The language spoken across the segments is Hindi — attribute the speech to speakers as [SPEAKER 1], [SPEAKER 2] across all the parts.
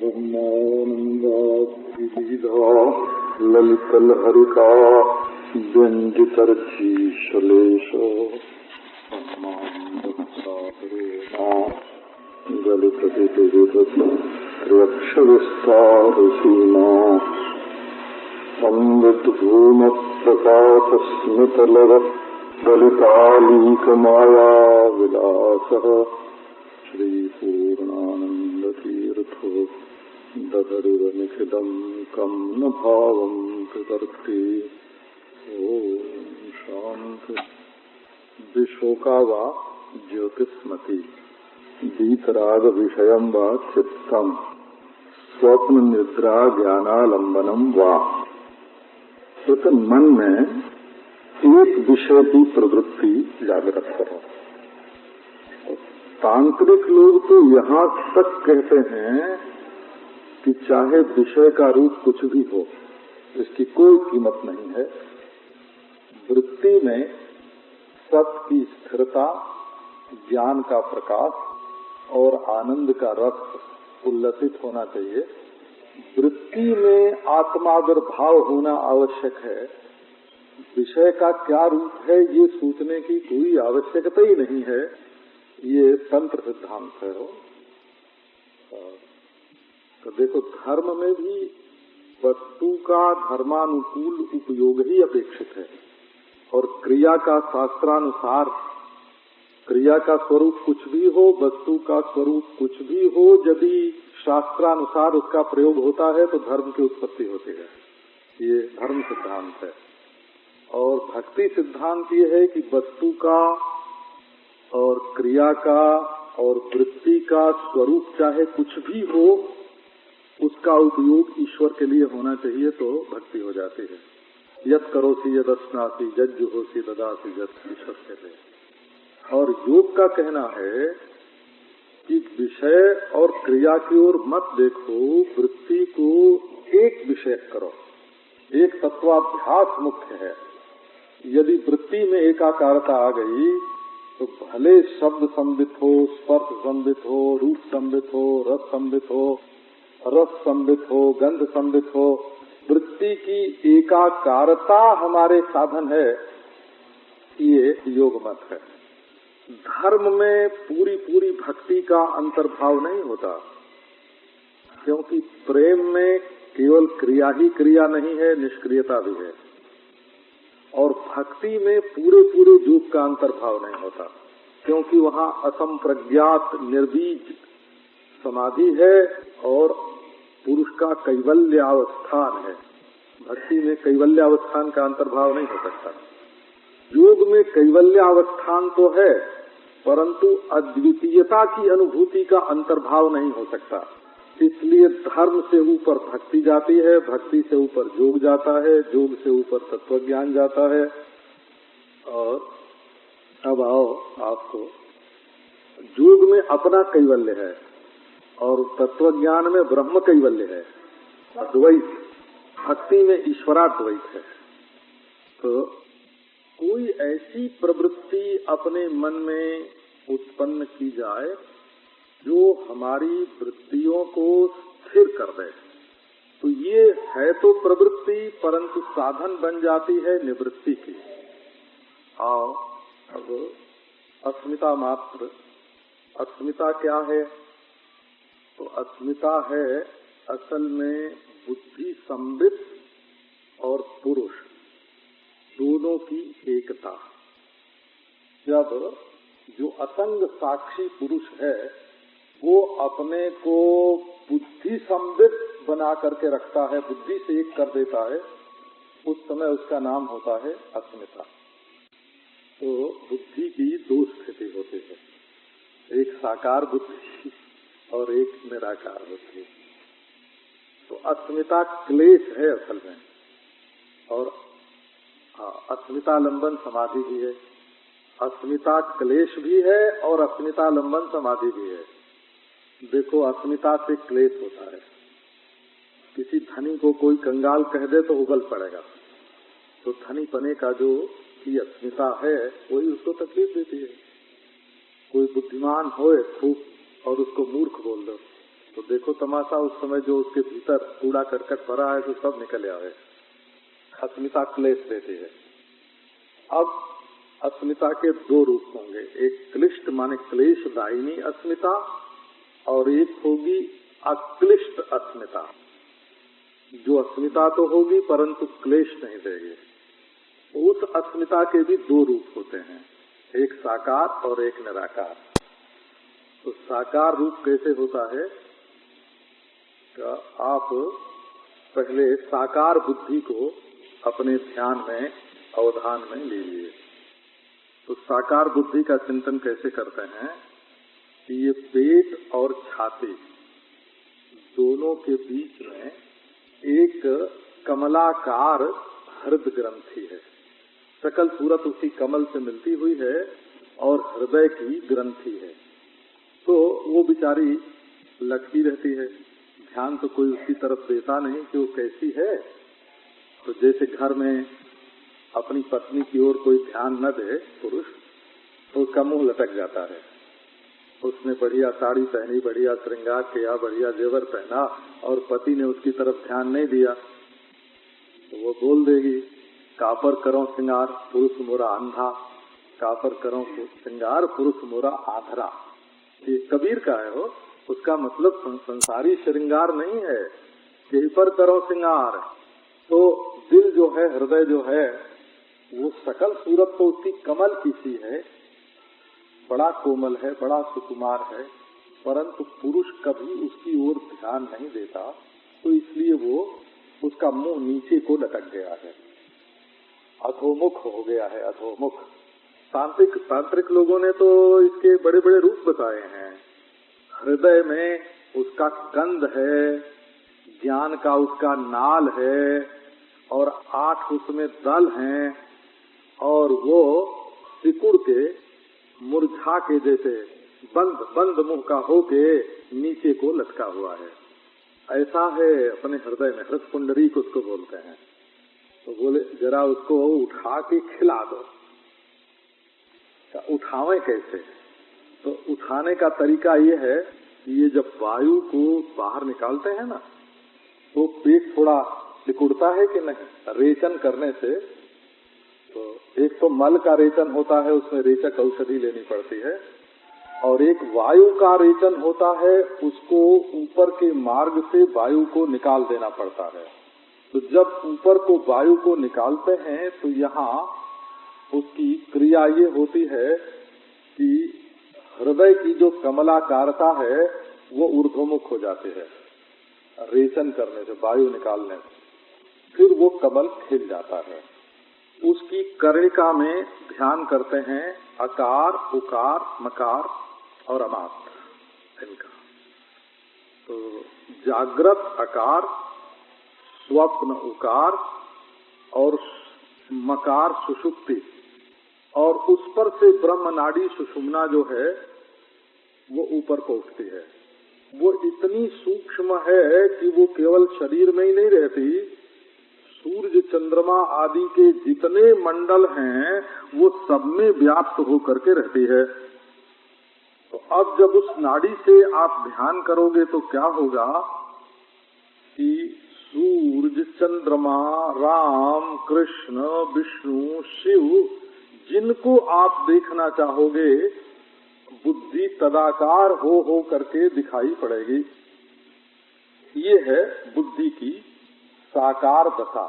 [SPEAKER 1] ब्रह्मानंदा ललितलहरिका व्यंजितर्जीशलेश गलितविदुरक्षविस्तारसीमा अमृतभूम प्रकाशस्मितलव ललितालीकमाया विलासः श्रीपूर्णानन्दतीर्थो दधरिव निखिलं कं न भावं कृतर्थे। ओम शांति। विशोका वा ज्योतिस्मति दीतराग विषयं वा चित्तम स्वप्न निद्रा ज्ञानालंबनम वा। तो मन में एक विषय की प्रवृत्ति जागृत करो। तांत्रिक लोग तो यहाँ तक कहते हैं कि चाहे विषय का रूप कुछ भी हो, इसकी कोई कीमत नहीं है। वृत्ति में सत की स्थिरता, ज्ञान का प्रकाश और आनंद का रस उल्लसित होना चाहिए। वृत्ति में आत्माविर्भाव होना आवश्यक है। विषय का क्या रूप है ये सोचने की कोई आवश्यकता ही नहीं है। ये तंत्र सिद्धांत है। तो देखो, धर्म में भी वस्तु का धर्मानुकूल उपयोग ही अपेक्षित है और क्रिया का शास्त्रानुसार, क्रिया का स्वरूप कुछ भी हो, वस्तु का स्वरूप कुछ भी हो, यदि शास्त्रानुसार उसका प्रयोग होता है तो धर्म की उत्पत्ति होती है। ये धर्म सिद्धांत है। और भक्ति सिद्धांत ये है कि वस्तु का और क्रिया का और वृत्ति का स्वरूप चाहे कुछ भी हो, उसका उपयोग ईश्वर के लिए होना चाहिए, तो भक्ति हो जाती है। यत् करोसि यदस्नासि यज्जुहोसि ददासि यत्, ईश्वर कहते हैं। और योग का कहना है कि विषय और क्रिया की ओर मत देखो, वृत्ति को एक विषय करो। एक तत्वाभ्यास मुख्य है। यदि वृत्ति में एकाकारता आ गई तो भले शब्द संबित हो, स्पर्श संबित हो, रूप संबित हो, रस संबित हो, रस संबित हो, गंध संबित हो, वृत्ति की एकाकारता हमारे साधन है। ये योग मत है। धर्म में पूरी पूरी भक्ति का अंतर्भाव नहीं होता, क्योंकि प्रेम में केवल क्रिया ही क्रिया नहीं है, निष्क्रियता भी है। और भक्ति में पूरे पूरे योग का अंतर्भाव नहीं होता, क्योंकि वहाँ असंप्रज्ञात निर्बीज समाधि है और पुरुष का कैवल्यावस्थान है। भक्ति में कैवल्यावस्थान का अंतर्भाव नहीं हो सकता। योग में कैवल्यावस्थान तो है, परंतु अद्वितीयता की अनुभूति का अंतर्भाव नहीं हो सकता। इसलिए धर्म से ऊपर भक्ति जाती है, भक्ति से ऊपर योग जाता है, योग से ऊपर तत्वज्ञान जाता है। और अब आओ, आपको योग में अपना कैवल्य है और तत्वज्ञान में ब्रह्म कैवल्य है, अद्वैत। भक्ति में ईश्वराद्वैत है। तो कोई ऐसी प्रवृत्ति अपने मन में उत्पन्न की जाए जो हमारी वृत्तियों को स्थिर कर दे। तो ये है तो प्रवृत्ति, परंतु साधन बन जाती है निवृत्ति की। आओ, अब अस्मिता मात्र। अस्मिता क्या है? तो अस्मिता है असल में बुद्धि संबित और पुरुष दोनों की एकता। जब जो असंग साक्षी पुरुष है वो अपने को बुद्धि संबित बना करके रखता है, बुद्धि से एक कर देता है, उस समय उसका नाम होता है अस्मिता। तो बुद्धि की दो स्थिति होती है, एक साकार बुद्धि और एक निराकार बुद्धि। तो अस्मिता क्लेश है असल में। और अस्मिता लंबन समाधि भी है, अस्मिता क्लेश भी है और अस्मिता लंबन समाधि भी है। देखो, अस्मिता से क्लेश होता है। किसी धनी को कोई कंगाल कह दे तो उबल पड़ेगा। तो धनी पने का जो की अस्मिता है वही उसको तकलीफ देती है। कोई बुद्धिमान होए खूब और उसको मूर्ख बोल दो तो देखो देखो तमाशा, उस समय जो उसके भीतर कूड़ा करकट भरा है तो सब निकल आवे। अस्मिता क्लेश देती है। अब अस्मिता के दो रूप होंगे, एक क्लिष्ट माने क्लेशदायिनी अस्मिता और एक होगी अक्लिष्ट अस्मिता। जो अस्मिता तो होगी परंतु क्लेश नहीं देगी। उस अस्मिता के भी दो रूप होते हैं, एक साकार और एक निराकार। तो साकार रूप कैसे होता है? तो आप पहले साकार बुद्धि को अपने ध्यान में, अवधान में लीजिए। तो साकार बुद्धि का चिंतन कैसे करते हैं कि ये पेट और छाती दोनों के बीच में एक कमलाकार हृदय ग्रंथि है। सकल सूरत उसी कमल से मिलती हुई है और हृदय की ग्रंथि है। तो वो बेचारी लटकी रहती है, ध्यान तो कोई उसकी तरफ देता नहीं कि वो कैसी है। तो जैसे घर में अपनी पत्नी की ओर कोई ध्यान न दे पुरुष, तो उसका मुंह लटक जाता है। उसने बढ़िया साड़ी पहनी, बढ़िया श्रृंगार किया, बढ़िया जेवर पहना और पति ने उसकी तरफ ध्यान नहीं दिया, तो वो बोल देगी, कापर करो श्रृंगार पुरुष मोरा अंधा, कापर करो श्रृंगार पुरुष मोरा आंधरा। ये कबीर का है हो। उसका मतलब संसारी श्रृंगार नहीं है, यही पर करो श्रृंगार। तो दिल जो है, हृदय जो है, वो सकल सूरत तो उसकी कमल की सी है, बड़ा कोमल है, बड़ा सुकुमार है, परंतु पुरुष कभी उसकी ओर ध्यान नहीं देता, तो इसलिए वो उसका मुंह नीचे को लटक गया है, अधोमुख हो गया है, अधोमुख। तांत्रिक लोगों ने तो इसके बड़े बड़े रूप बताए हैं। हृदय में उसका कंद है, ज्ञान का उसका नाल है और 8 उसमें दल हैं और वो सिकुड़ के मुरझा के जैसे बंद मुंह का होके नीचे को लटका हुआ है। ऐसा है अपने हृदय में, हृदय पुंडरी को उसको बोलते हैं। तो बोले जरा उसको उठा के खिला दो। उठावे कैसे? तो उठाने का तरीका ये है कि ये जब वायु को बाहर निकालते हैं ना, तो पेट थोड़ा सिकुड़ता है कि नहीं, रेचन करने से। तो एक तो मल का रेचन होता है, उसमें रेचक औषधि लेनी पड़ती है, और एक वायु का रेचन होता है, उसको ऊपर के मार्ग से वायु को निकाल देना पड़ता है। तो जब ऊपर को वायु को निकालते हैं तो यहाँ उसकी क्रिया ये होती है कि हृदय की जो कमलाकारता है वो ऊर्ध्वमुख हो जाती है रेचन करने से, वायु निकालने से। फिर वो कमल खिल जाता है। उसकी कर्णिका में ध्यान करते हैं अकार, उकार, मकार और अमात्र इनका। तो जागृत अकार, स्वप्न उकार और मकार सुषुप्ति, और उस पर से ब्रह्म नाड़ी सुषुम्ना जो है वो ऊपर को उठती है। वो इतनी सूक्ष्म है कि वो केवल शरीर में ही नहीं रहती, सूर्य चंद्रमा आदि के जितने मंडल हैं वो सब में व्याप्त होकर के रहती है। तो अब जब उस नाड़ी से आप ध्यान करोगे तो क्या होगा कि सूर्य, चंद्रमा, राम, कृष्ण, विष्णु, शिव, जिनको आप देखना चाहोगे बुद्धि तदाकार हो करके दिखाई पड़ेगी। ये है बुद्धि की साकार दशा।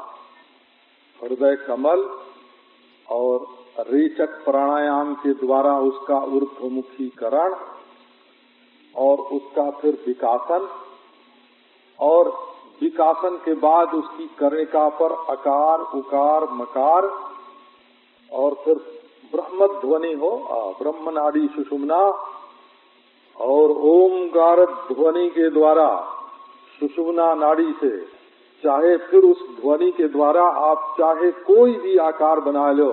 [SPEAKER 1] हृदय कमल और रेचक प्राणायाम के द्वारा उसका ऊर्ध्वमुखीकरण और उसका फिर विकासन, और विकासन के बाद उसकी कर्णिका पर अकार, उकार, मकार, और फिर ब्रह्म ध्वनि हो, ब्रह्म नाड़ी सुषुम्ना, और ओमकार ध्वनि के द्वारा सुषुम्ना नाड़ी से, चाहे फिर उस ध्वनि के द्वारा आप चाहे कोई भी आकार बना लो,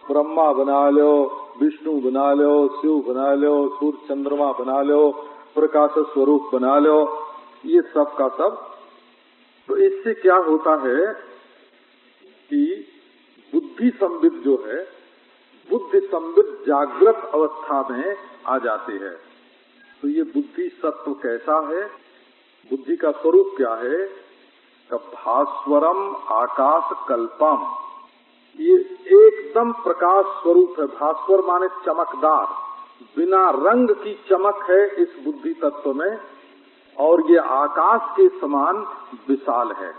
[SPEAKER 1] ब्रह्मा बना लो, विष्णु बना लो, शिव बना लो, सूर्य चंद्रमा बना लो, प्रकाश स्वरूप बना लो, ये सब का सब। तो इससे क्या होता है कि बुद्धि संबित जो है, बुद्धि संबित जागृत अवस्था में आ जाती है। तो ये बुद्धि सत्व कैसा है बुद्धि का स्वरूप क्या है? भास्वरम आकाश कल्पम, ये एकदम प्रकाश स्वरूप है। भास्वर माने चमकदार, बिना रंग की चमक है इस बुद्धि तत्व में, और ये आकाश के समान विशाल है।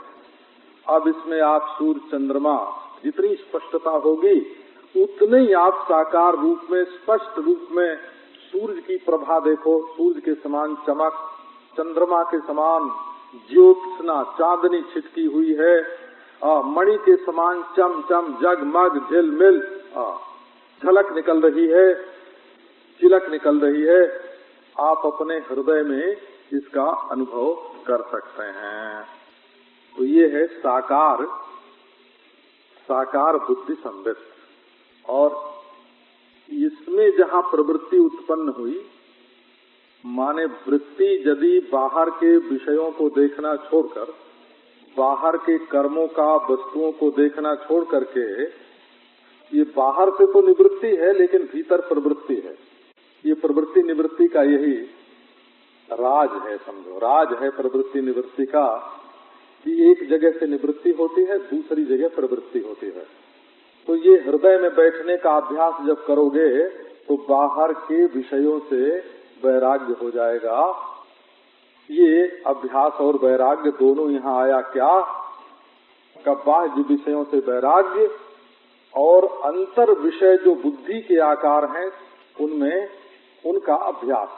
[SPEAKER 1] अब इसमें आप सूर्य चंद्रमा जितनी स्पष्टता होगी उतने ही आप साकार रूप में, स्पष्ट रूप में सूर्य की प्रभा देखो, सूर्य के समान चमक, चंद्रमा के समान ज्योत्सना, चांदनी छिटकी हुई है, मणि के समान चम चम जगमग झिलमिल झलक निकल रही है, चिलक निकल रही है। आप अपने हृदय में इसका अनुभव कर सकते हैं। तो ये है साकार, साकार बुद्धि संबित। और इसमें जहाँ प्रवृत्ति उत्पन्न हुई, माने वृत्ति यदि बाहर के विषयों को देखना छोड़कर, बाहर के कर्मों का, वस्तुओं को देखना छोड़ करके, ये बाहर से तो निवृत्ति है लेकिन भीतर प्रवृत्ति है। ये प्रवृत्ति निवृत्ति का यही राज है, समझो राज है प्रवृत्ति निवृत्ति का, कि एक जगह से निवृत्ति होती है, दूसरी जगह प्रवृत्ति होती है। तो ये हृदय में बैठने का अभ्यास जब करोगे तो बाहर के विषयों से वैराग्य हो जाएगा। ये अभ्यास और वैराग्य दोनों यहाँ आया क्या? बाह्य विषयों से वैराग्य और अंतर विषय जो बुद्धि के आकार हैं उनमें उनका अभ्यास।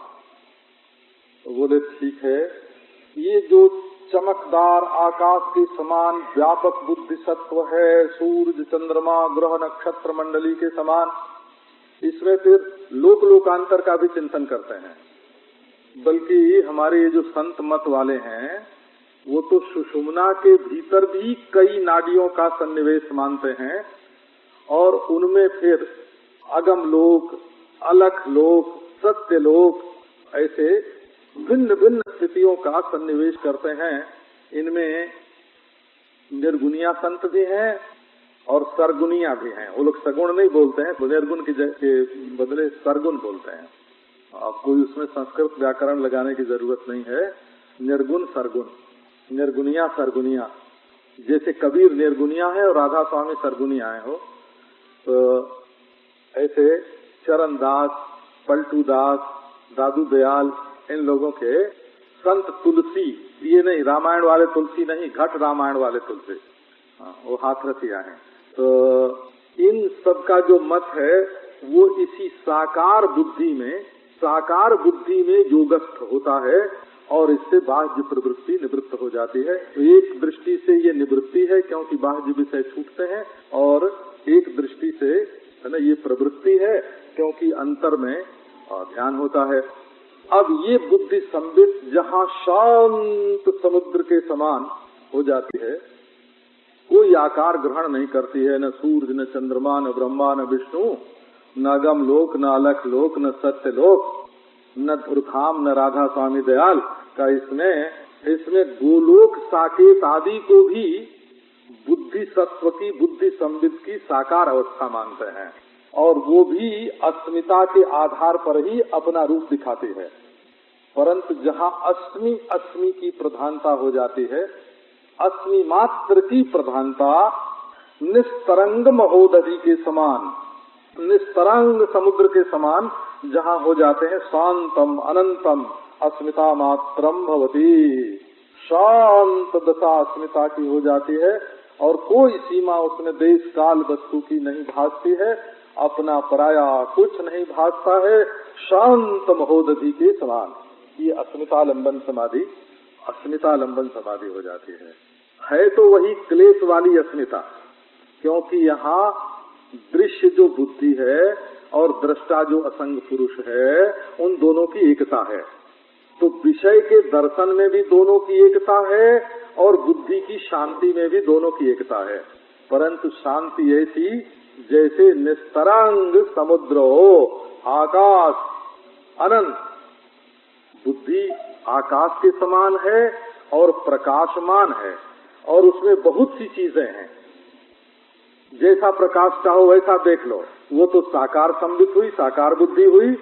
[SPEAKER 1] तो बोले ठीक है, ये जो चमकदार आकाश के समान व्यापक बुद्धि सत्व है, सूर्य चंद्रमा ग्रह नक्षत्र मंडली के समान, इसमें फिर लोक लोकांतर का भी चिंतन करते हैं। बल्कि हमारे ये जो संत मत वाले हैं वो तो सुषुम्ना के भीतर भी कई नाडियों का सन्निवेश मानते हैं, और उनमें फिर अगम लोक, अलख लोक, सत्य लोक, ऐसे भिन्न भिन्न स्थितियों का सन्निवेश करते हैं। इनमें निर्गुणिया संत भी हैं और सरगुनिया भी हैं। वो लोग सगुण नहीं बोलते हैं, निर्गुण के बदले सरगुण बोलते हैं। अब कोई उसमें संस्कृत व्याकरण लगाने की जरूरत नहीं है। निर्गुण सरगुण, निर्गुनिया सरगुनिया, जैसे कबीर निर्गुनिया है और राधा स्वामी सरगुनिया हो, तो ऐसे चरण दास, पलटू दास, दादू दयाल, इन लोगों के संत तुलसी, ये नहीं रामायण वाले तुलसी नहीं, घट रामायण वाले तुलसी, वो हाथरसिया है। तो इन सब का जो मत है वो इसी साकार बुद्धि में योगस्थ होता है और इससे बाह्य प्रवृत्ति निवृत्त हो जाती है। तो एक दृष्टि से ये निवृत्ति है क्योंकि बाह्य विषय छूटते हैं, और एक दृष्टि से है ना ये प्रवृत्ति है क्योंकि अंतर में ध्यान होता है। अब ये बुद्धि संबित जहाँ शांत समुद्र के समान हो जाती है, कोई आकार ग्रहण नहीं करती है, न सूर्य न चंद्रमा न ब्रह्मा न विष्णु, न अगम लोक न अलख लोक न सत्य लोक, न धुरधाम न राधा स्वामी दयाल का, इसमें गोलोक साकेत आदि को भी बुद्धि सत्व की, बुद्धि संबित की साकार अवस्था मानते हैं, और वो भी अस्मिता के आधार पर ही अपना रूप दिखाती है। परंतु जहाँ अस्मि अस्मि की प्रधानता हो जाती है, अस्मि मात्र की प्रधानता, निस्तरंग महोदधि के समान, निस्तरंग समुद्र के समान जहाँ हो जाते हैं, शांतम अनंतम अस्मिता मात्रम भवती, शांत दशा अस्मिता की हो जाती है और कोई सीमा उसमें देश काल वस्तु की नहीं भासती है, अपना पराया कुछ नहीं भासता है, शांत महोदधि के समान। ये अस्मितालंबन समाधि, अस्मितालंबन समाधि हो जाती है तो वही क्लेश वाली अस्मिता, क्योंकि यहाँ दृश्य जो बुद्धि है और दृष्टा जो असंग पुरुष है, उन दोनों की एकता है। तो विषय के दर्शन में भी दोनों की एकता है और बुद्धि की शांति में भी दोनों की एकता है, परंतु शांति ऐसी जैसे निस्तरंग समुद्र हो, आकाश अनंत। बुद्धि आकाश के समान है और प्रकाशमान है, और उसमें बहुत सी चीजें हैं, जैसा प्रकाश चाहो वैसा देख लो। वो तो साकार संबित हुई, साकार बुद्धि हुई,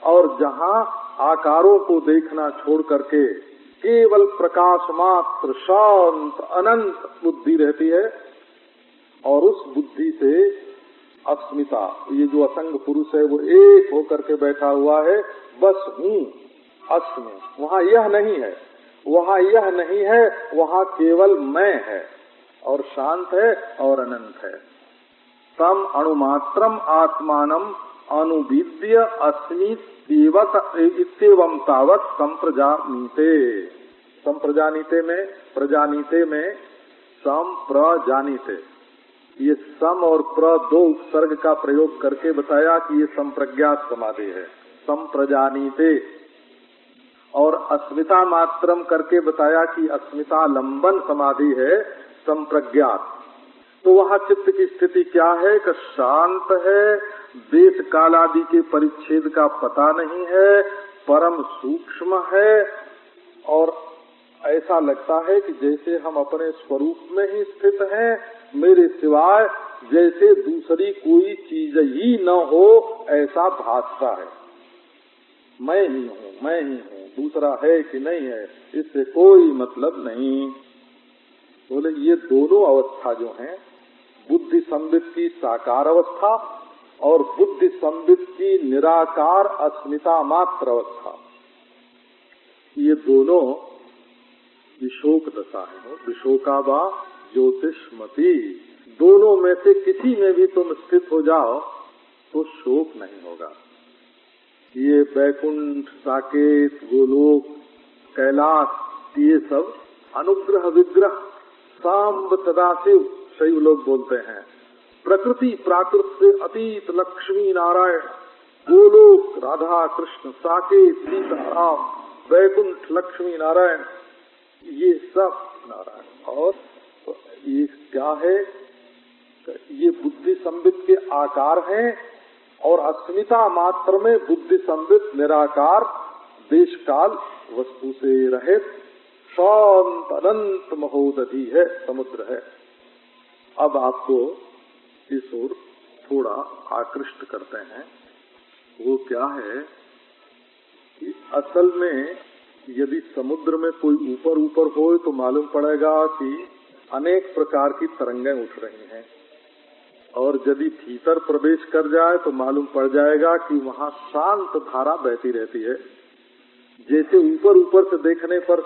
[SPEAKER 1] और जहाँ आकारों को देखना छोड़ करके केवल प्रकाश मात्र शांत अनंत बुद्धि रहती है, और उस बुद्धि से अस्मिता, ये जो असंग पुरुष है वो एक होकर के बैठा हुआ है, बस हूँ अस्मि, वहाँ यह नहीं है, वहाँ यह नहीं है, वहाँ केवल मैं है और शांत है और अनंत है। तम अणुमात्रम आत्मानम अनुविद्य अस्मि इत्येवं तावत् संप्रजानीते। संप्रजानीते में, प्रजानीते में संप्रजानीते, ये सम और प्र दो उपसर्ग का प्रयोग करके बताया कि ये संप्रज्ञात समाधि है, संप्रजानीते। और अस्मिता मात्रम करके बताया कि अस्मिता लंबन समाधि है, संप्रज्ञात। तो वहाँ चित्त की स्थिति क्या है कि शांत है, देश काल आदि के परिच्छेद का पता नहीं है, परम सूक्ष्म है, और ऐसा लगता है कि जैसे हम अपने स्वरूप में ही स्थित हैं, मेरे सिवाय जैसे दूसरी कोई चीज ही न हो ऐसा भासता है। मैं ही हूँ, मैं ही हूँ, दूसरा है कि नहीं है इससे कोई मतलब नहीं। बोले ये दोनों अवस्था जो हैं, बुद्धि संबित की साकार अवस्था और बुद्धि संबित की निराकार अस्मिता मात्र अवस्था, ये दोनों विशोक दशा है। विशोका वा ज्योतिषमती, दोनों में से किसी में भी तुम स्थित हो जाओ तो शोक नहीं होगा। ये बैकुंठ, साकेत, गोलोक, कैलाश, ये सब अनुग्रह विग्रह सांब सदाशिव शैव लोग बोलते हैं। प्रकृति प्राकृत से अतीत लक्ष्मी नारायण, गोलोक राधा कृष्ण, साकेत सीता राम, बैकुंठ लक्ष्मी नारायण, ये सब नारायण। और ये क्या है? ये बुद्धि संबित के आकार हैं, और अस्मिता मात्र में बुद्धि संबित निराकार देश काल वस्तु से रहित शांत अनंत महोदधि है, समुद्र है। अब आपको इस ओर थोड़ा आकृष्ट करते हैं। वो क्या है कि असल में यदि समुद्र में कोई ऊपर ऊपर हो तो मालूम पड़ेगा कि अनेक प्रकार की तरंगें उठ रही हैं, और यदि भीतर प्रवेश कर जाए तो मालूम पड़ जाएगा कि वहाँ शांत धारा बहती रहती है। जैसे ऊपर ऊपर से देखने पर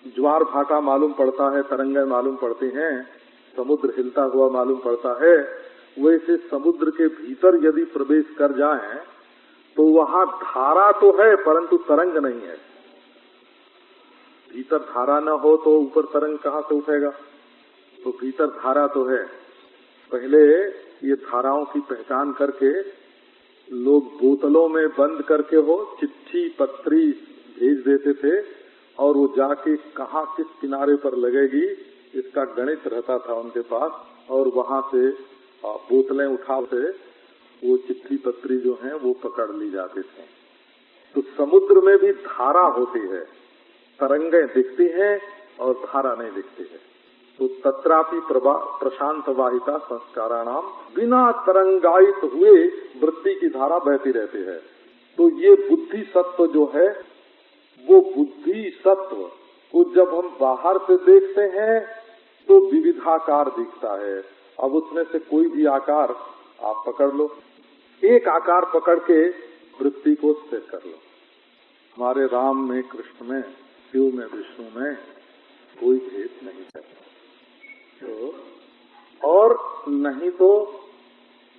[SPEAKER 1] ज्वार भाटा मालूम पड़ता है, तरंगें मालूम पड़ती हैं, समुद्र हिलता हुआ मालूम पड़ता है, वैसे समुद्र के भीतर यदि प्रवेश कर जाएं तो वहाँ धारा तो है परंतु तरंग नहीं है। भीतर धारा न हो तो ऊपर तरंग कहाँ से उठेगा? तो भीतर धारा तो है। पहले ये धाराओं की पहचान करके लोग बोतलों में बंद करके हो चिट्ठी पत्री भेज देते थे, और वो जाके कहाँ किस किनारे पर लगेगी इसका गणित रहता था उनके पास, और वहाँ से बोतलें उठा से वो चिट्ठी पत्री जो हैं वो पकड़ ली जाते थे। तो समुद्र में भी धारा होती है, तरंगें दिखती हैं और धारा नहीं दिखती है। तो तत्रापि प्रशांत वाहिता संस्काराणाम, बिना तरंगायित हुए वृत्ति की धारा बहती रहती है। तो ये बुद्धि सत्व जो है, वो बुद्धि सत्व को जब हम बाहर से देखते हैं तो विविधाकार दिखता है। अब उसमें से कोई भी आकार आप पकड़ लो, एक आकार पकड़ के वृत्ति को स्थिर कर लो। हमारे राम में, कृष्ण में, शिव में, विष्णु में कोई भेद नहीं है। तो और नहीं तो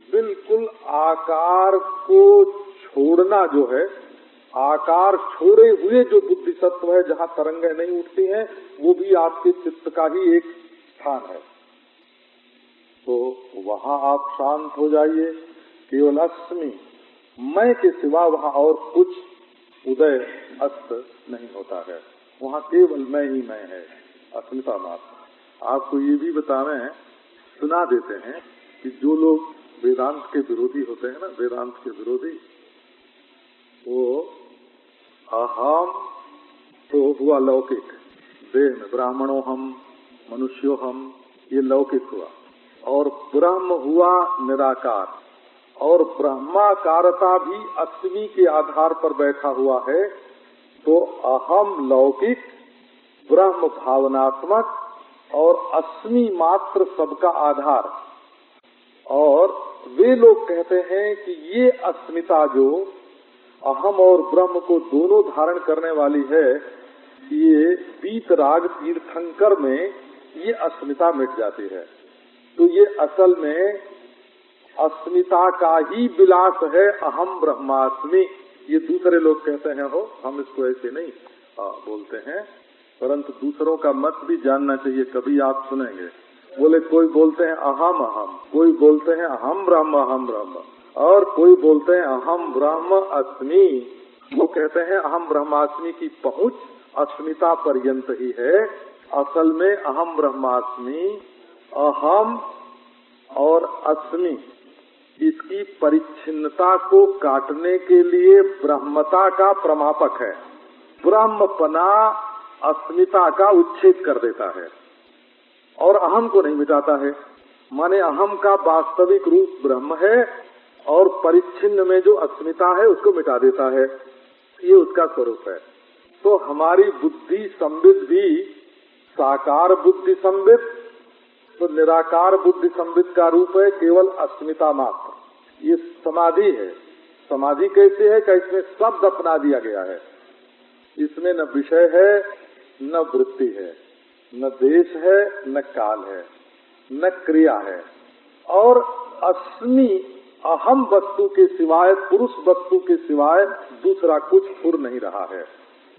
[SPEAKER 1] बिल्कुल आकार को छोड़ना जो है, आकार छोड़े हुए जो बुद्धि सत्व है, जहाँ तरंगें नहीं उठती हैं, वो भी आपके चित्त का ही एक स्थान है। तो वहाँ आप शांत हो जाइए, केवल अस्मि, मैं के सिवा वहाँ और कुछ उदय अस्त नहीं होता है। वहाँ केवल मैं ही मैं है, अस्मिता मात्र। आपको ये भी बतावें, सुना देते हैं कि जो लोग वेदांत के विरोधी होते हैं ना, वेदांत के विरोधी, वो अहम तो हुआ लौकिक, देह में ब्राह्मणों हम, मनुष्यों हम, ये लौकिक हुआ, और ब्रह्म हुआ निराकार, और ब्रह्माकारता भी अस्मि के आधार पर बैठा हुआ है। तो अहम लौकिक ब्रह्म भावनात्मक और अस्मि मात्र सबका आधार। और वे लोग कहते हैं कि ये अस्मिता जो अहम और ब्रह्म को दोनों धारण करने वाली है, ये वीतराग तीर्थंकर में ये अस्मिता मिट जाती है। तो ये असल में अस्मिता का ही विलास है, अहम ब्रह्मास्मि। ये दूसरे लोग कहते हैं, हो हम इसको ऐसे नहीं बोलते हैं, परंतु दूसरों का मत भी जानना चाहिए। कभी आप सुनेंगे बोले कोई बोलते हैं अहम अहम, कोई बोलते हैं अहम ब्रह्म, और कोई बोलते हैं अहम ब्रह्म अस्मि। वो कहते हैं अहम ब्रह्मास्मि की पहुंच अस्मिता पर्यंत ही है। असल में अहम ब्रह्मास्मि, अहम और अस्मि, इसकी परिच्छिन्नता को काटने के लिए ब्रह्मता का प्रमापक है। ब्रह्मपना अस्मिता का उच्छेद कर देता है और अहम को नहीं मिटाता है। माने अहम का वास्तविक रूप ब्रह्म है और परिच्छिन्न में जो अस्मिता है उसको मिटा देता है। ये उसका स्वरूप है। तो हमारी बुद्धि संबित भी साकार बुद्धि संबित, तो निराकार बुद्धि संबित का रूप है केवल अस्मिता मात्र। ये समाधि है। समाधि कैसे है कि इसमें शब्द अपना दिया गया है। इसमें न विषय है, न वृत्ति है, न देश है, न काल है, न क्रिया है, और अस्मि अहम वस्तु के सिवाय, पुरुष वस्तु के सिवाय दूसरा कुछ फुर नहीं रहा है।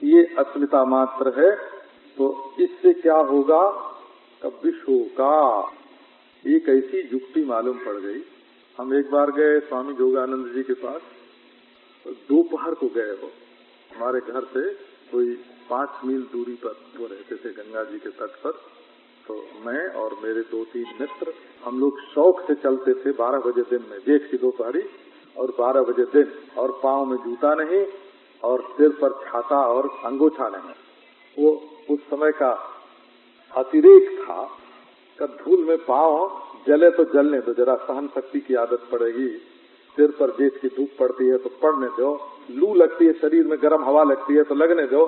[SPEAKER 1] ये अस्मिता मात्र है। तो इससे क्या होगा? विश्व का एक ऐसी युक्ति मालूम पड़ गई। हम एक बार गए स्वामी योगानंद जी के पास, दोपहर को गए। वो हमारे घर से कोई 5 मील दूरी पर वो रहते थे, गंगा जी के तट पर। तो मैं और मेरे 2-3 मित्र, हम लोग शौक से चलते थे 12 बजे दिन में, जेठ की दोपहरी और 12 बजे दिन, और पाँव में जूता नहीं और सिर पर छाता और अंगोछा नहीं। वो उस समय का अतिरेक था कि धूल में पाँव जले तो जलने दो, जरा सहन शक्ति की आदत पड़ेगी। सिर पर जेठ की धूप पड़ती है तो पड़ने दो, लू लगती है, शरीर में गर्म हवा लगती है तो लगने दो।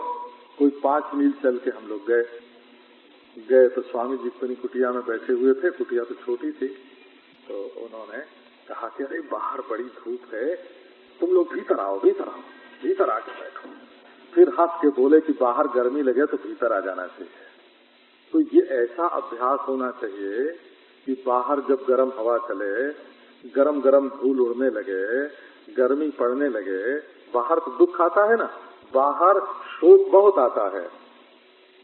[SPEAKER 1] कोई 5 मील चल के हम लोग गए तो स्वामी जी अपनी कुटिया में बैठे हुए थे। कुटिया तो छोटी थी। तो उन्होंने कहा कि अरे बाहर बड़ी धूप है, तुम लोग भीतर आओ, भीतर आके बैठो। फिर हंस के बोले कि बाहर गर्मी लगे तो भीतर आ जाना चाहिए। तो ये ऐसा अभ्यास होना चाहिए कि बाहर जब गर्म हवा चले, गरम गरम धूल उड़ने लगे, गर्मी पड़ने लगे, बाहर तो दुख आता है ना, बाहर शोक बहुत आता है।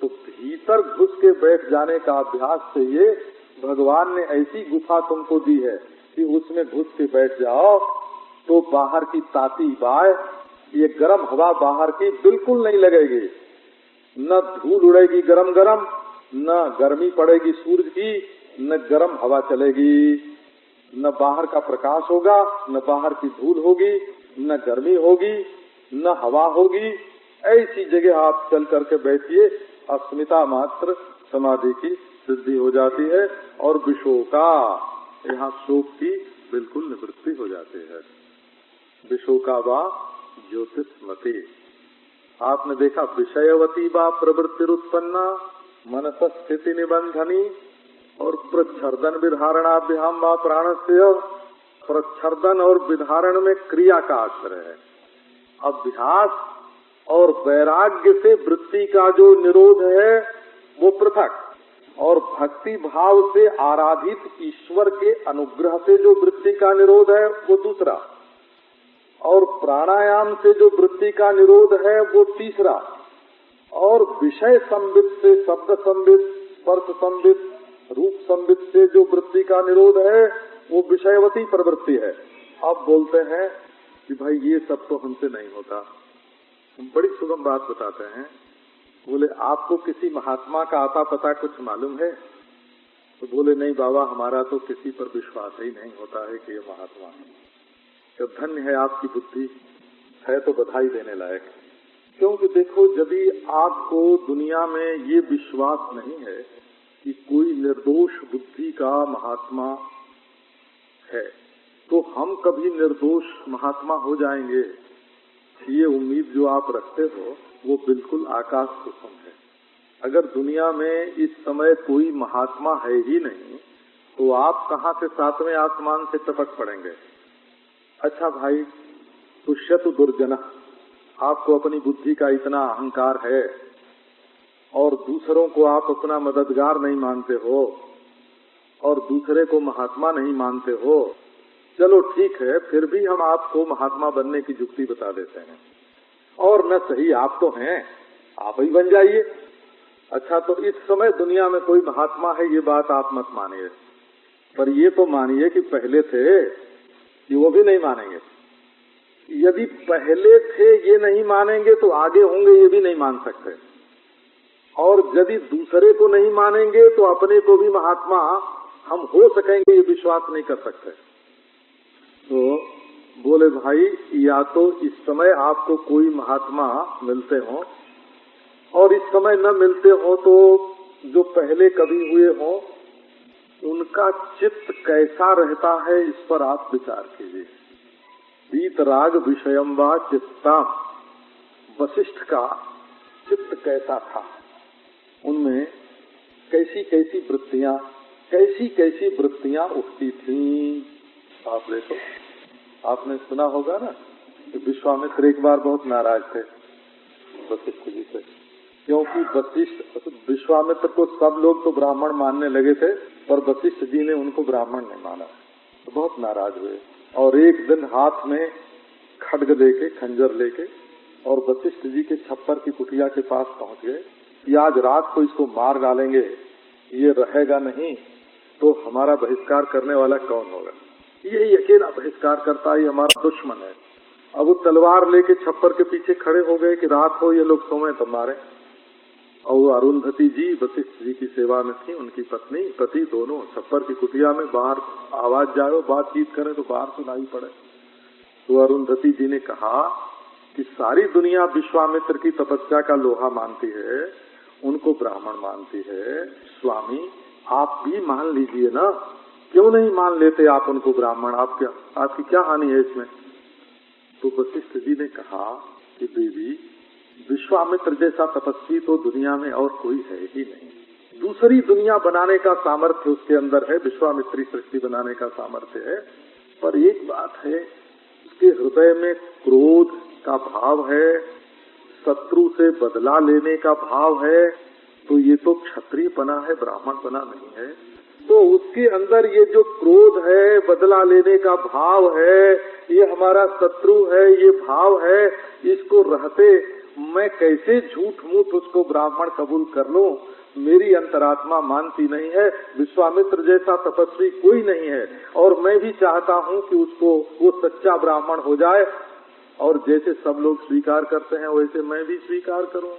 [SPEAKER 1] तो भीतर घुस के बैठ जाने का अभ्यास चाहिए। भगवान ने ऐसी गुफा तुमको दी है कि उसमें घुस के बैठ जाओ तो बाहर की ताती बाय, ये गर्म हवा बाहर की बिल्कुल नहीं लगेगी। न धूल उड़ेगी गरम गरम, न गर्मी पड़ेगी सूरज की, न गर्म हवा चलेगी, न बाहर का प्रकाश होगा, न बाहर की धूल होगी, न गर्मी होगी, न हवा होगी। ऐसी जगह आप चल करके बैठिए, अस्मिता मात्र समाधि की सिद्धि हो जाती है और विषयों का, यहाँ शोक की बिल्कुल निवृत्ति हो जाती है। विषयों का वा ज्योतिषमती। आपने देखा विषयवती वा प्रवृत्ति उत्पन्ना मनस स्थिति निबंधनी, और प्रच्छर्दन विधारणाभ्याम वा प्राणस्य। प्रच्छर्दन और विधारण में क्रिया का आश्रय है। अभ्यास और वैराग्य से वृत्ति का जो निरोध है वो पृथक, और भक्ति भाव से आराधित ईश्वर के अनुग्रह से जो वृत्ति का निरोध है वो दूसरा, और प्राणायाम से जो वृत्ति का निरोध है वो तीसरा, और विषय संबित से, शब्द संबित, स्पर्श संबित, रूप संबित से जो वृत्ति का निरोध है वो विषयवती प्रवृत्ति है। अब बोलते हैं कि भाई ये सब तो हमसे नहीं होता। हम बड़ी सुगम बात बताते हैं। बोले आपको किसी महात्मा का आता पता कुछ मालूम है? तो बोले नहीं बाबा, हमारा तो किसी पर विश्वास ही नहीं होता है कि ये महात्मा है। तो धन्य है आपकी बुद्धि, है तो बधाई देने लायक। क्योंकि देखो, यदि आपको दुनिया में ये विश्वास नहीं है कि कोई निर्दोष बुद्धि का महात्मा है, तो हम कभी निर्दोष महात्मा हो जाएंगे? ये उम्मीद जो आप रखते हो वो बिल्कुल आकाश कुसुम है। अगर दुनिया में इस समय कोई महात्मा है ही नहीं तो आप कहाँ से 7वें आसमान से टपक पड़ेंगे। अच्छा भाई, तुष्यतु दुर्जन, आपको अपनी बुद्धि का इतना अहंकार है और दूसरों को आप अपना मददगार नहीं मानते हो और दूसरे को महात्मा नहीं मानते हो। चलो ठीक है, फिर भी हम आपको महात्मा बनने की युक्ति बता देते हैं। और न सही आप तो हैं, आप ही बन जाइए। अच्छा, तो इस समय दुनिया में कोई महात्मा है ये बात आप मत मानिए, पर ये तो मानिए कि पहले थे, कि वो भी नहीं मानेंगे। यदि पहले थे ये नहीं मानेंगे तो आगे होंगे ये भी नहीं मान सकते, और यदि दूसरे को नहीं मानेंगे तो अपने को भी महात्मा हम हो सकेंगे ये विश्वास नहीं कर सकते। तो बोले भाई, या तो इस समय आपको कोई महात्मा मिलते हो, और इस समय न मिलते हो तो जो पहले कभी हुए हो उनका चित्त कैसा रहता है इस पर आप विचार कीजिए। वीतराग विषयम वा चित्ता, वशिष्ठ का चित्त कैसा था, उनमें कैसी कैसी वृत्तियां उठती थीं। आप देखो, आपने सुना होगा ना कि विश्वामित्र एक बार बहुत नाराज थे वशिष्ठ जी से, क्योंकि विश्वामित्र को सब लोग तो ब्राह्मण मानने लगे थे पर वशिष्ठ जी ने उनको ब्राह्मण नहीं माना, तो बहुत नाराज हुए। और एक दिन हाथ में खड्ग लेके, खंजर लेके, और वशिष्ठ जी के छप्पर की कुटिया के पास पहुंच गए कि आज रात को इसको मार डालेंगे, ये रहेगा नहीं तो हमारा बहिष्कार करने वाला कौन होगा। यही अकेला बहिष्कार करता है, ये हमारा दुश्मन है। अब वो तलवार लेके छप्पर के पीछे खड़े हो गए कि रात हो ये लोग सोए तो मारे। और वो अरुंधति जी वशिष्ठ जी की सेवा में थी, उनकी पत्नी पति दोनों छप्पर की कुटिया में, बाहर आवाज जाए बातचीत करें तो बाहर सुनाई पड़े। तो अरुंधति जी ने कहा कि सारी दुनिया विश्वामित्र की तपस्या का लोहा मानती है, उनको ब्राह्मण मानती है, स्वामी आप भी मान लीजिए ना, क्यों नहीं मान लेते आप उनको ब्राह्मण, आपकी क्या हानि है इसमें। तो वशिष्ठ जी ने कहा कि देवी, विश्वामित्र जैसा तपस्वी तो दुनिया में और कोई है ही नहीं। दूसरी दुनिया बनाने का सामर्थ्य उसके अंदर है, विश्वामित्री सृष्टि बनाने का सामर्थ्य है, पर एक बात है, उसके हृदय में क्रोध का भाव है, शत्रु से बदला लेने का भाव है, तो ये तो क्षत्रिय पना है, ब्राह्मण पना नहीं है। तो उसके अंदर ये जो क्रोध है, बदला लेने का भाव है, ये हमारा शत्रु है, ये भाव है, इसको रहते मैं कैसे झूठ मूठ उसको ब्राह्मण कबूल कर लूं। मेरी अंतरात्मा मानती नहीं है, विश्वामित्र जैसा तपस्वी कोई नहीं है, और मैं भी चाहता हूं कि उसको वो सच्चा ब्राह्मण हो जाए, और जैसे सब लोग स्वीकार करते हैं वैसे मैं भी स्वीकार करूं,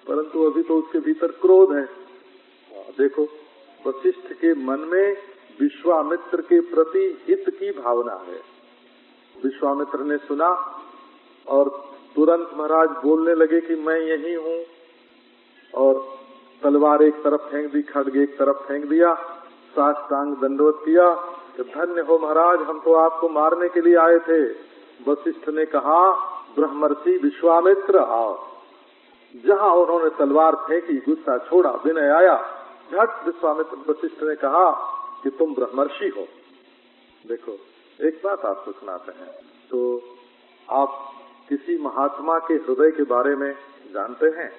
[SPEAKER 1] परंतु अभी तो उसके भीतर क्रोध है। देखो, वशिष्ठ के मन में विश्वामित्र के प्रति हित की भावना है। विश्वामित्र ने सुना और तुरंत महाराज बोलने लगे कि मैं यही हूँ, और तलवार एक तरफ फेंक दी, खड्ग एक तरफ फेंक दिया, साष्टांग दंडवत किया कि धन्य हो महाराज, हम तो आपको मारने के लिए आए थे। वशिष्ठ ने कहा, ब्रह्मर्षि विश्वामित्र आओ। जहाँ उन्होंने तलवार फेंकी, गुस्सा छोड़ा, विनय आया, झट विश्वामित्र वशिष्ठ ने कहा कि तुम ब्रह्मर्षि हो। देखो, एक बात आपको सुनाते हैं, तो आप किसी महात्मा के हृदय के बारे में जानते हैं?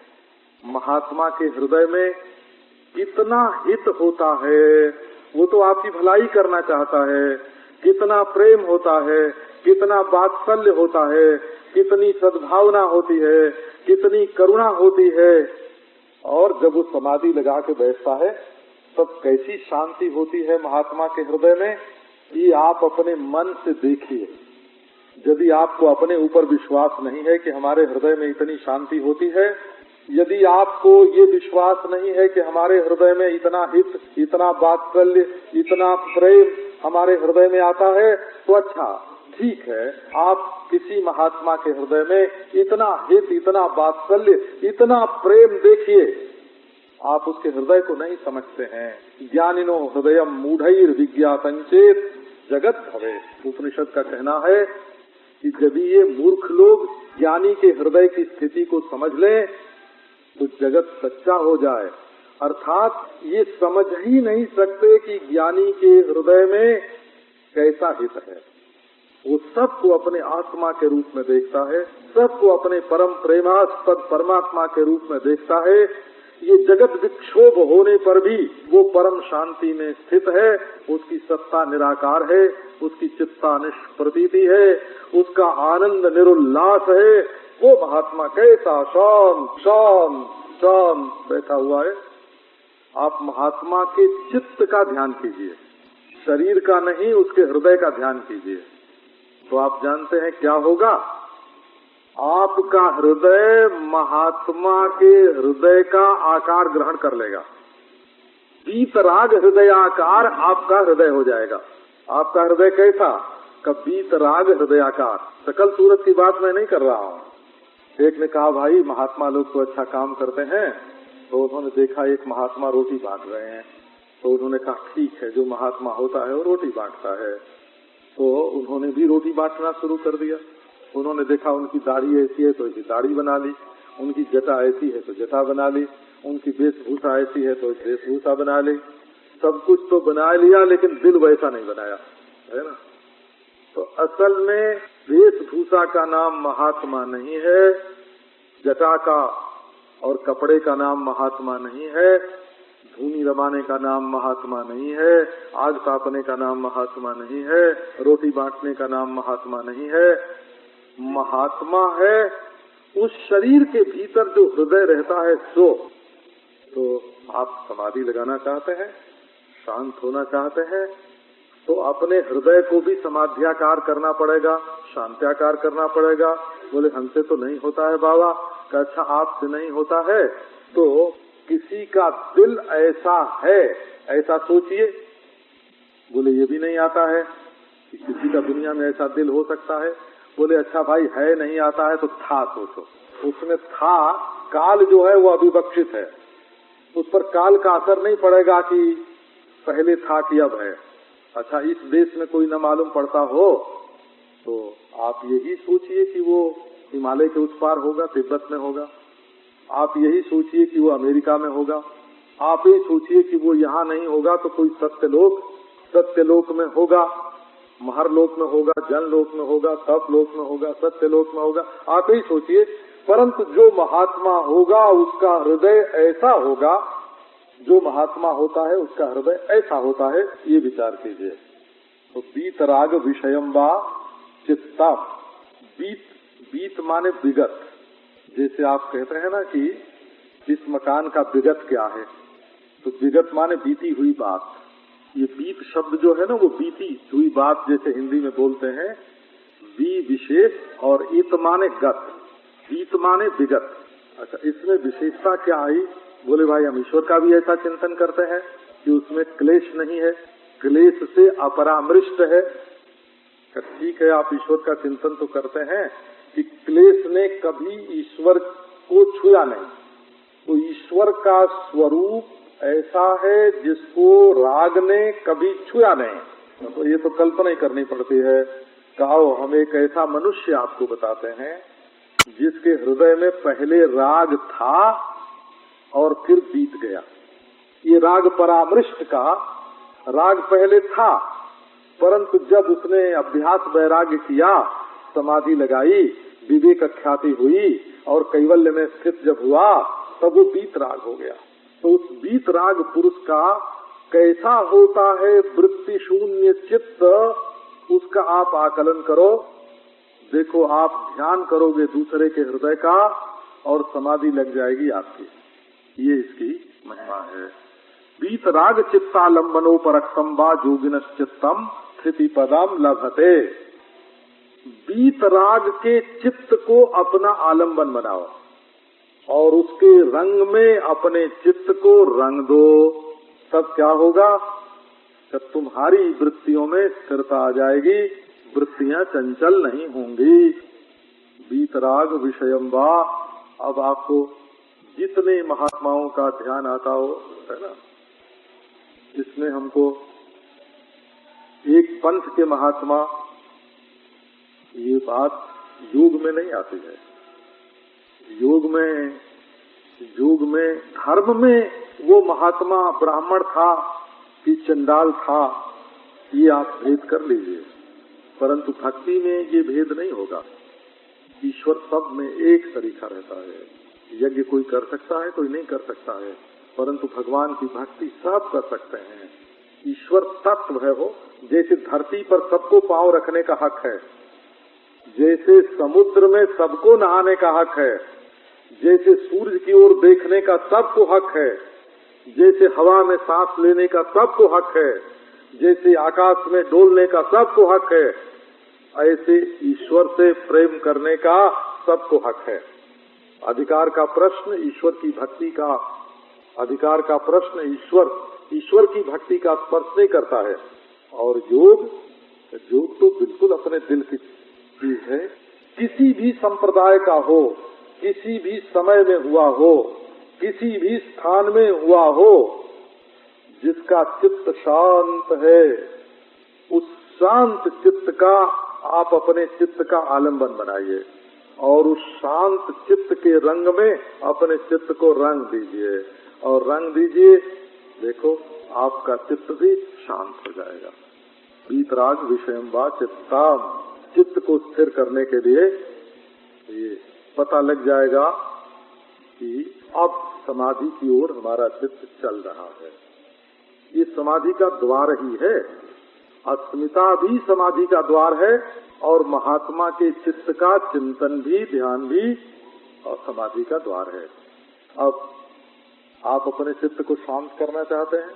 [SPEAKER 1] महात्मा के हृदय में कितना हित होता है, वो तो आपकी भलाई करना चाहता है, कितना प्रेम होता है, कितना वात्सल्य होता है, कितनी सद्भावना होती है, कितनी करुणा होती है। और जब वो समाधि लगा के बैठता है तब कैसी शांति होती है महात्मा के हृदय में, ये आप अपने मन से देखिए। यदि आपको अपने ऊपर विश्वास नहीं है कि हमारे हृदय में इतनी शांति होती है, यदि आपको ये विश्वास नहीं है कि हमारे हृदय में इतना हित, इतना वात्सल्य, इतना प्रेम हमारे हृदय में आता है, तो अच्छा ठीक है, आप किसी महात्मा के हृदय में इतना हित, इतना वात्सल्य, इतना प्रेम देखिए। आप उसके हृदय को नहीं समझते हैं। ज्ञानिनो हृदय मूढ़ैर विज्ञातं चेत जगत भवे। उपनिषद का कहना है कि जब ये मूर्ख लोग ज्ञानी के हृदय की स्थिति को समझ लें तो जगत सच्चा हो जाए। अर्थात ये समझ ही नहीं सकते कि ज्ञानी के हृदय में कैसा हित है। वो सबको अपने आत्मा के रूप में देखता है, सबको अपने परम प्रेमास्पद परमात्मा के रूप में देखता है। ये जगत विक्षोभ होने पर भी वो परम शांति में स्थित है, उसकी सत्ता निराकार है, उसकी चित्ता निष्प्रतीति है, उसका आनंद निरुल्लास है। वो महात्मा कैसा शांत शांत शांत बैठा हुआ है। आप महात्मा के चित्त का ध्यान कीजिए, शरीर का नहीं, उसके हृदय का ध्यान कीजिए, तो आप जानते हैं क्या होगा। आपका हृदय महात्मा के हृदय का आकार ग्रहण कर लेगा। वीतराग हृदयाकार आपका हृदय हो जाएगा। आपका हृदय कैसा? वीतराग हृदयाकार। सकल सूरत की बात मैं नहीं कर रहा हूँ। एक ने कहा भाई महात्मा लोग तो अच्छा काम करते हैं, तो उन्होंने देखा एक महात्मा रोटी बांट रहे हैं, तो उन्होंने कहा ठीक है, जो महात्मा होता है वो रोटी बांटता है। तो उन्होंने भी रोटी बांटना शुरू कर दिया। उन्होंने देखा उनकी दाढ़ी ऐसी है तो ऐसी दाढ़ी बना ली, उनकी जटा ऐसी है तो जटा बना ली, उनकी वेशभूषा ऐसी है तो वेशभूषा बना ली। सब कुछ तो बना लिया, लेकिन दिल वैसा नहीं बनाया, है ना। तो असल में वेशभूषा का नाम महात्मा नहीं है, जटा का और कपड़े का नाम महात्मा नहीं है, धूनी रमाने का नाम महात्मा नहीं है, आग तापने का नाम महात्मा नहीं है, रोटी बांटने का नाम महात्मा नहीं है। महात्मा है उस शरीर के भीतर जो हृदय रहता है सो। तो आप समाधि लगाना चाहते हैं, शांत होना चाहते हैं, तो अपने हृदय को भी समाध्याकार करना पड़ेगा, शांत्याकार करना पड़ेगा। बोले हमसे तो नहीं होता है बाबा। अच्छा आपसे नहीं होता है तो किसी का दिल ऐसा है ऐसा सोचिए। बोले ये भी नहीं आता है कि किसी का दुनिया में ऐसा दिल हो सकता है। बोले अच्छा भाई है नहीं आता है तो था सोचो। उसमें था, काल जो है वो अविवक्षित है, उस पर काल का असर नहीं पड़ेगा कि पहले था कि अब है। अच्छा इस देश में कोई न मालूम पड़ता हो तो आप यही सोचिए कि वो हिमालय के उस पार होगा, तिब्बत में होगा। आप यही सोचिए कि वो अमेरिका में होगा। आप ही सोचिए कि वो यहाँ नहीं होगा तो कोई सत्यलोक में होगा, महरलोक में होगा, जनलोक में होगा, तपलोक में होगा, सत्यलोक में होगा। आप ही सोचिए। परंतु जो महात्मा होगा उसका हृदय ऐसा होगा, जो महात्मा होता है उसका हृदय ऐसा होता है, ये विचार कीजिए। तो वीतराग विषयम वा चित्ता। बीत माने विगत। जैसे आप कहते हैं ना कि इस मकान का विगत क्या है, तो विगत माने बीती हुई बात। ये बीत शब्द जो है ना वो बीती हुई बात जैसे हिंदी में बोलते हैं, वी विशेष और इत माने गत, बीत माने विगत। अच्छा इसमें विशेषता क्या आई? बोले भाई हम ईश्वर का भी ऐसा चिंतन करते हैं कि उसमें क्लेश नहीं है, क्लेश से अपरामृष्ट है। ठीक है आप ईश्वर का चिंतन तो करते हैं कि क्लेश ने कभी ईश्वर को छुआ नहीं, तो ईश्वर का स्वरूप ऐसा है जिसको राग ने कभी छुआ नहीं। तो ये तो कल्पना ही करनी पड़ती है। कहो हम एक ऐसा मनुष्य आपको बताते हैं जिसके हृदय में पहले राग था और फिर बीत गया। ये राग परामृष्ट का राग पहले था, परंतु जब उसने अभ्यास वैराग्य किया, समाधि लगाई, विवेक ख्याति हुई और कैवल्य में स्थित जब हुआ तब वो बीत राग हो गया। तो उस बीत राग पुरुष का कैसा होता है वृत्ति शून्य चित्त, उसका आप आकलन करो। देखो आप ध्यान करोगे दूसरे के हृदय का और समाधि लग जाएगी आपकी। ये इसकी महिमा है। बीत राग चित्तालंबनोपरक्तम वा जोगिनश्चित्तम स्थिति पदम लभते। बीत राग के चित्त को अपना आलंबन बनाओ और उसके रंग में अपने चित्त को रंग दो। तब क्या होगा? जब तुम्हारी वृत्तियों में स्थिरता आ जाएगी, वृत्तियां चंचल नहीं होंगी। बीत राग विषयम वा। अब आपको जितने महात्माओं का ध्यान आता हो, है ना, इसमें हमको एक पंथ के महात्मा, ये बात योग में नहीं आती है। योग में योग में, धर्म में वो महात्मा ब्राह्मण था कि चंडाल था, ये आप भेद कर लीजिए, परंतु भक्ति में ये भेद नहीं होगा। ईश्वर सब में एक तरीका रहता है। यज्ञ कोई कर सकता है, कोई नहीं कर सकता है, परंतु भगवान की भक्ति सब कर सकते हैं। ईश्वर तत्व है वो। जैसे धरती पर सबको पांव रखने का हक है, जैसे समुद्र में सबको नहाने का हक है, जैसे सूरज की ओर देखने का सबको हक है, जैसे हवा में सांस लेने का सबको हक है, जैसे आकाश में डोलने का सबको हक है, ऐसे ईश्वर से प्रेम करने का सबको हक है। अधिकार का प्रश्न ईश्वर की भक्ति का, अधिकार का प्रश्न ईश्वर की भक्ति का स्पर्श नहीं करता है। और योग तो बिल्कुल अपने दिल की चीज है। किसी भी संप्रदाय का हो, किसी भी समय में हुआ हो, किसी भी स्थान में हुआ हो, जिसका चित्त शांत है, उस शांत चित्त का आप अपने चित्त का आलंबन बनाइए और उस शांत चित्त के रंग में अपने चित्त को रंग दीजिए और रंग दीजिए। देखो आपका चित्त भी शांत हो जाएगा। वीतराग विषयम वा चित्ताम, चित्त को स्थिर करने के लिए ये पता लग जाएगा कि अब समाधि की ओर हमारा चित्त चल रहा है। ये समाधि का द्वार ही है। अस्मिता भी समाधि का द्वार है और महात्मा के चित्त का चिंतन भी, ध्यान भी और समाधि का द्वार है। अब आप अपने चित्त को शांत करना चाहते हैं,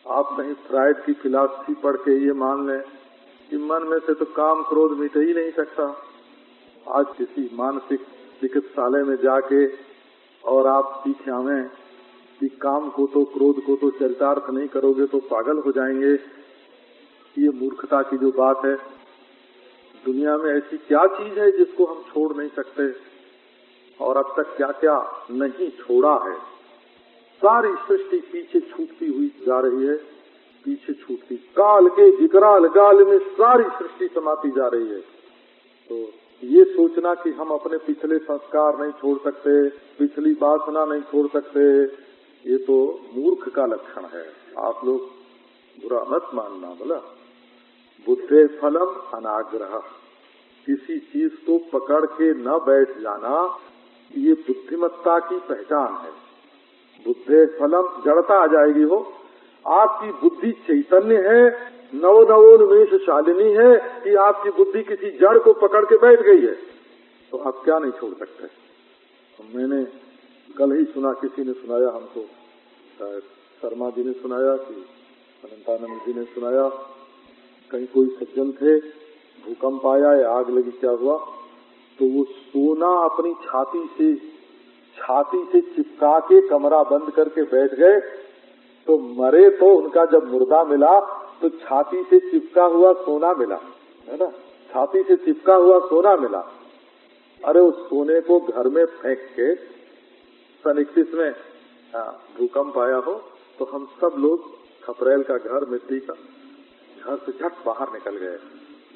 [SPEAKER 1] आप कहीं फ्राइड की फिलॉसफी पढ़ के ये मान लें कि मन में से तो काम क्रोध मिट ही नहीं सकता। आज किसी मानसिक चिकित्सालय में जाके और आप सीखावें कि काम को तो, क्रोध को तो चरितार्थ नहीं करोगे तो पागल हो जाएंगे, ये मूर्खता की जो बात है। दुनिया में ऐसी क्या चीज है जिसको हम छोड़ नहीं सकते, और अब तक क्या क्या नहीं छोड़ा है। सारी सृष्टि पीछे छूटती हुई जा रही है, पीछे छूटती, काल के विकराल गाल में सारी सृष्टि समाती जा रही है। तो ये सोचना कि हम अपने पिछले संस्कार नहीं छोड़ सकते, पिछली वासना नहीं छोड़ सकते, ये तो मूर्ख का लक्षण है। आप लोग बुरा मत मानना। बोला बुद्धे फलम अनाग्रह, किसी चीज को पकड़ के न बैठ जाना, ये बुद्धिमत्ता की पहचान है। बुद्धे फलम, जड़ता आ जाएगी हो। आपकी बुद्धि चैतन्य है, नवोन्मेषशालिनी है कि आपकी बुद्धि किसी जड़ को पकड़ के बैठ गई है, तो आप क्या नहीं छोड़ सकते। तो मैंने कल ही सुना, किसी ने सुनाया हमको, शायद शर्मा जी ने सुनाया कि अनंतानंद जी ने सुनाया, कहीं कोई सज्जन थे, भूकंप आया या आग लगी, क्या हुआ, तो वो सोना अपनी छाती से चिपका के कमरा बंद करके बैठ गए। तो मरे तो उनका जब मुर्दा मिला तो छाती से चिपका हुआ सोना मिला, है ना, छाती से चिपका हुआ सोना मिला। अरे उस सोने को घर में फेंक के, सन 31 में भूकंप आया हो तो हम सब लोग खपरेल का घर, मिट्टी का घर से झट बाहर निकल गए।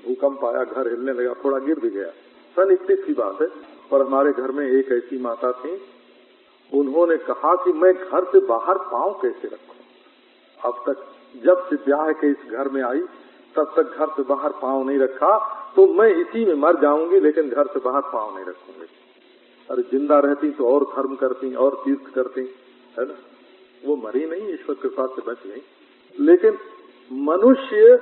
[SPEAKER 1] भूकंप आया, घर हिलने लगा, थोड़ा गिर भी गया। सन 31 की बात है। पर हमारे घर में एक ऐसी माता थी, उन्होंने कहा कि मैं घर से बाहर पांव कैसे रखूं। अब तक जब से ब्याह के इस घर में आई तब तक घर से बाहर पांव नहीं रखा, तो मैं इसी में मर जाऊंगी लेकिन घर से बाहर पांव नहीं रखूंगी। अरे जिंदा रहती तो और धर्म करती और तीर्थ करती, है ना। वो मरी नहीं, ईश्वर कृपा से बच गई। लेकिन मनुष्य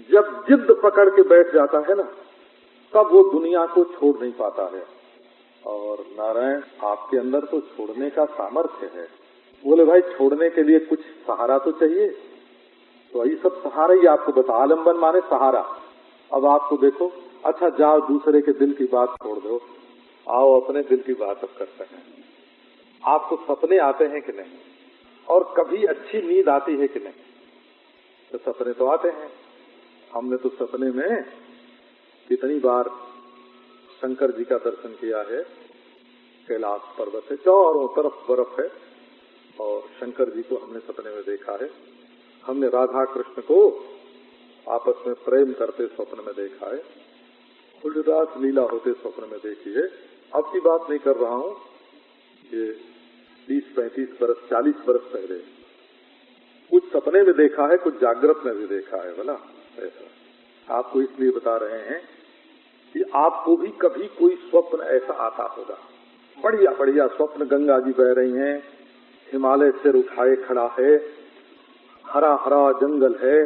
[SPEAKER 1] जब जिद पकड़ के बैठ जाता है ना, तब वो दुनिया को छोड़ नहीं पाता है। और नारायण आपके अंदर तो छोड़ने का सामर्थ्य है। बोले भाई छोड़ने के लिए कुछ सहारा तो चाहिए, तो ये सब सहारा ही आपको बता, आलम्बन माने सहारा। अब आपको देखो, अच्छा जाओ दूसरे के दिल की बात छोड़ दो, आओ अपने दिल की बात अब करते हैं। आपको सपने आते हैं कि नहीं, और कभी अच्छी नींद आती है कि नहीं? तो सपने तो आते हैं। हमने तो सपने में कितनी बार शंकर जी का दर्शन किया है। कैलाश पर्वत है, चारों तरफ बर्फ है, और शंकर जी को हमने सपने में देखा है। हमने राधा कृष्ण को आपस में प्रेम करते स्वप्न में देखा है। तुलसीदास लीला होते स्वप्न में देखी है। अब की बात नहीं कर रहा हूँ, ये 30-35 बरस 40 बरस पहले कुछ सपने में देखा है, कुछ जागृत में भी देखा है बोला। ऐसा आपको इसलिए बता रहे हैं कि आपको भी कभी कोई स्वप्न ऐसा आता होगा, बढ़िया बढ़िया स्वप्न। गंगा जी बह रही हैं, हिमालय सिर उठाए खड़ा है, हरा हरा जंगल है,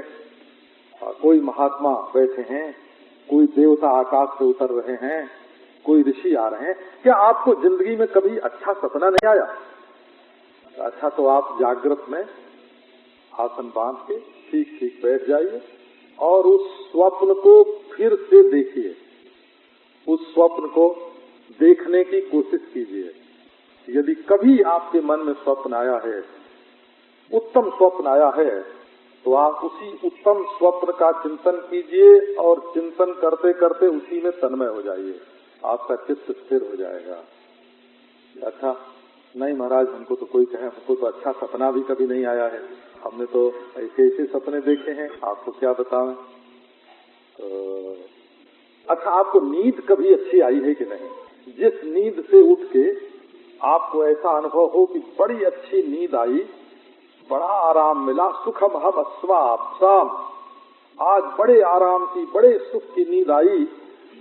[SPEAKER 1] कोई महात्मा बैठे हैं, कोई देवता आकाश से उतर रहे हैं, कोई ऋषि आ रहे हैं। क्या आपको जिंदगी में कभी अच्छा सपना नहीं आया? अच्छा, तो आप जागृत में आसन बांध के ठीक ठीक बैठ जाइए और उस स्वप्न को फिर से देखिए, उस स्वप्न को देखने की कोशिश कीजिए। यदि कभी आपके मन में स्वप्न आया है, उत्तम स्वप्न आया है, तो आप उसी उत्तम स्वप्न का चिंतन कीजिए और चिंतन करते करते उसी में तन्मय हो जाइए, आपका चित्त स्थिर हो जाएगा। अच्छा नहीं महाराज, हमको तो कोई कहे, हमको तो अच्छा सपना भी कभी नहीं आया है, हमने तो ऐसे ऐसे सपने देखे हैं, आपको क्या बताएं। तो अच्छा, आपको नींद कभी अच्छी आई है कि नहीं? जिस नींद से उठ के आपको ऐसा अनुभव हो कि बड़ी अच्छी नींद आई, बड़ा आराम मिला, सुखम हम अस्वाम, आज बड़े आराम की, बड़े सुख की नींद आई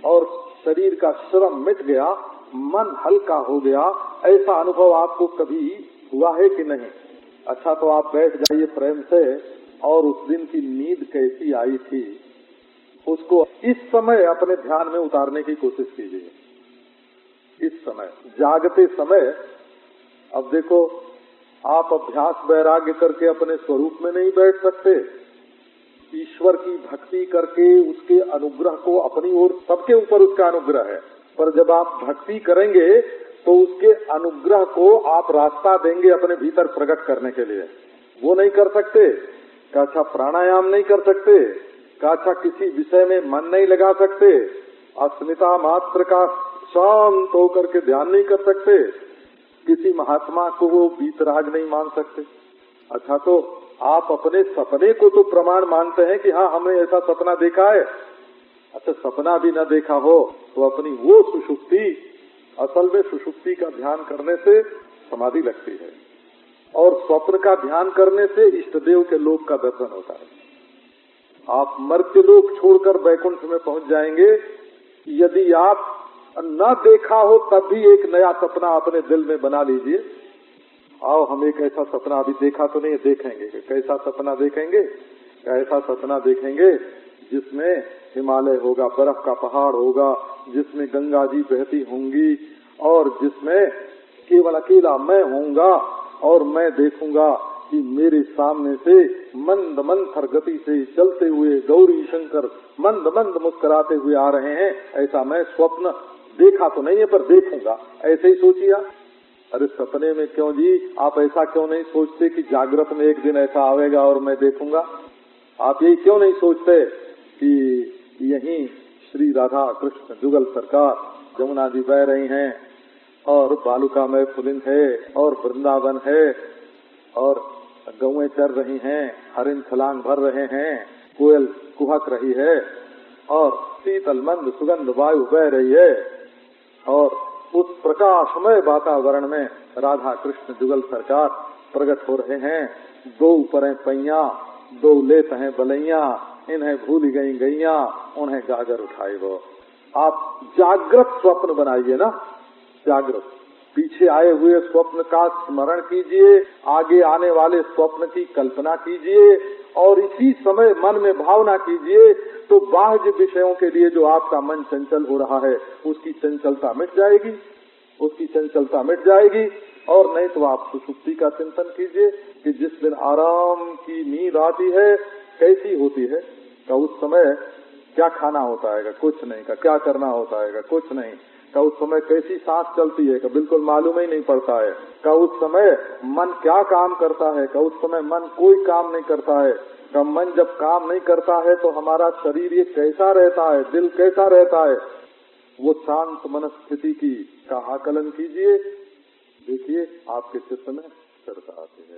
[SPEAKER 1] और शरीर का श्रम मिट गया, मन हल्का हो गया, ऐसा अनुभव आपको कभी हुआ है कि नहीं? अच्छा, तो आप बैठ जाइए प्रेम से और उस दिन की नींद कैसी आई थी उसको इस समय अपने ध्यान में उतारने की कोशिश कीजिए। इस समय जागते समय, अब देखो आप अभ्यास वैराग्य करके अपने स्वरूप में नहीं बैठ सकते, ईश्वर की भक्ति करके उसके अनुग्रह को अपनी ओर, सबके ऊपर उसका अनुग्रह है, पर जब आप भक्ति करेंगे तो उसके अनुग्रह को आप रास्ता देंगे अपने भीतर प्रकट करने के लिए। वो नहीं कर सकते का अच्छा प्राणायाम नहीं कर सकते, का अच्छा किसी विषय में मन नहीं लगा सकते, अस्मिता मात्र का शांत होकर के ध्यान नहीं कर सकते, किसी महात्मा को वो वीतराग नहीं मान सकते। अच्छा, तो आप अपने सपने को तो प्रमाण मानते हैं कि हाँ हमने ऐसा सपना देखा है। अच्छा, सपना भी न देखा हो तो अपनी वो सुषुप्ति, असल में सुषुप्ति का ध्यान करने से समाधि लगती है और स्वप्न का ध्यान करने से इष्टदेव के लोक का दर्शन होता है। आप मर्त्यलोक छोड़कर वैकुंठ में पहुंच जाएंगे। यदि आप न देखा हो तब भी एक नया सपना अपने दिल में बना लीजिए। आओ हम एक ऐसा सपना, अभी देखा तो नहीं, देखेंगे। कैसा सपना देखेंगे? ऐसा सपना देखेंगे जिसमें हिमालय होगा, बर्फ का पहाड़ होगा, जिसमें गंगा जी बहती होंगी और जिसमें केवल अकेला मैं होऊंगा और मैं देखूंगा कि मेरे सामने से मंद मंथर गति से चलते हुए गौरी शंकर मंद मंद मुस्कुराते हुए आ रहे हैं। ऐसा मैं स्वप्न देखा तो नहीं है पर देखूंगा, ऐसे ही सोचिए। अरे सपने में क्यों जी, आप ऐसा क्यों नहीं सोचते कि जागृत में एक दिन ऐसा आवेगा और मैं देखूंगा? आप यही क्यों नहीं सोचते कि यहीं श्री राधा कृष्ण जुगल सरकार जमुना जी बह रही हैं और बालुका में पुलिन है और वृंदावन है और गौएं चर रही हैं, हरिण छलांग भर रहे हैं, कोयल कुहक रही है और शीतल मंद सुगंध वायु बह रही है और उस प्रकाशमय वातावरण में राधा कृष्ण जुगल सरकार प्रकट हो रहे हैं। दो ऊपरें पैया, दो लेत हैं बलैया, इन्हें भूल गई गैया, उन्हें गागर उठाई वो। आप जागृत स्वप्न बनाइए ना, जागृत। पीछे आए हुए स्वप्न का स्मरण कीजिए, आगे आने वाले स्वप्न की कल्पना कीजिए और इसी समय मन में भावना कीजिए तो बाह्य विषयों के लिए जो आपका मन चंचल हो रहा है उसकी चंचलता मिट जाएगी, उसकी चंचलता मिट जाएगी। और नहीं तो आप सुषुप्ति का चिंतन कीजिए कि जिस दिन आराम की नींद आती है कैसी होती है, का उस समय क्या खाना होता है, कुछ नहीं, का क्या करना होता है, कुछ नहीं, का उस समय कैसी सांस चलती है, का बिल्कुल मालूम ही नहीं पड़ता है, का उस समय मन क्या काम करता है, का उस समय मन कोई काम नहीं करता है, का मन जब काम नहीं करता है तो हमारा शरीर ये कैसा रहता है, दिल कैसा रहता है। वो शांत मन स्थिति की का आकलन कीजिए, देखिए आपके चित्त में स्थिरता आती है।